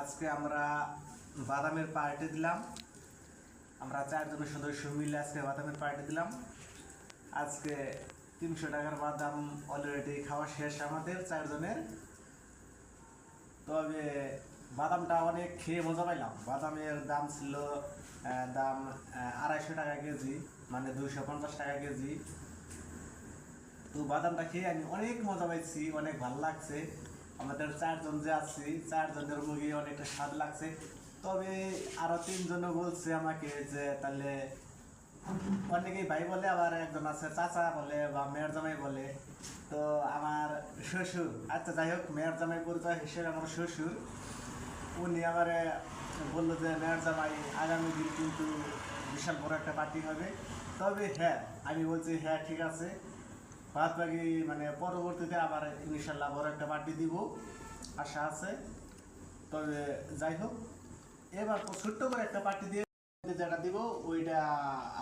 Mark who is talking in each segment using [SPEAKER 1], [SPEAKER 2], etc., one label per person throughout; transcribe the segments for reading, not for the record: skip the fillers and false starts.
[SPEAKER 1] আজকে আমরা বাদামের পার্টি দিলাম। আমরা 4 জনের সদস্য মিলে আজকে বাদামের পার্টি দিলাম। আজকে 300 টাকার বাদাম অলরেডি খাওয়া শেষ আমাদের 4 জনের। তবে বাদামটা অনেক খেয়ে মজা পাইলাম। বাদামের দাম ছিল দাম 250 টাকা কেজি, মানে 250 টাকা কেজি। তো বাদামটা খেয়ে আমি অনেক মজা পাইছি, অনেক ভালো লাগছে। আমাদের 4 জন যে আছি, 4 জনের মুখে অনেকটা স্বাদ লাগছে। তবে আরো 3 জনে বলছে আমাকে যে তাহলে অনেকেই ভাই বলে, আবার একজন আছে চাচা বলে বা মেয়ের জামাই বলে। তো আমার শ্বশুর, আচ্ছা যাই হোক, মেয়ের জামাই পরিচয় হিসেবে আমার শ্বশুর, উনি আমার বললো যে মেয়ের জামাই আগামী দিন কিন্তু বিশাল বড় একটা পার্টি হবে। তবে হ্যাঁ, আমি বলছি হ্যাঁ ঠিক আছে, বাদ বাকি মানে পরবর্তীতে আবার ইনশাল্লাহ বড় একটা পার্টি দিব, আশা আছে। তবে যাই হোক, এবার ছোট্ট করে একটা পার্টি দিয়ে যেটা দিব ওইটা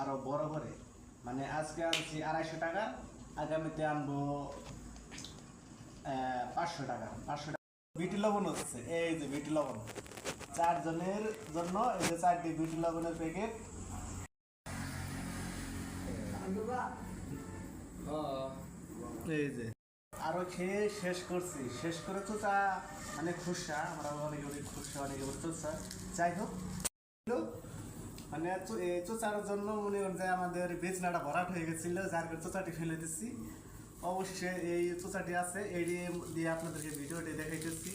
[SPEAKER 1] আরো বড় করে, মানে আজকে আনছি 250 টাকা, আগামীতে আনবো 500 টাকা। 500 টাকা বিটি লবণ হচ্ছে, এই যে বিটি লবণ 4 জনের জন্য, এই যে 4টি বিটি লবণের প্যাকেট। এই যে আরো খেয়ে শেষ করছি, শেষ করে তো তা মানে খুশা, আমরা অনেকে অনেক খুশা, অনেকে চোচা। যাই হোক, মানে চোচার জন্য মনে করেন যে আমাদের বেচনাটা ভরাট হয়ে গেছিল, যার করে চোচাটি ফেলে দিচ্ছি। অবশ্যই এই চোচাটি আছে, এই দিয়ে আপনাদেরকে ভিডিওটি দেখাইতেছি।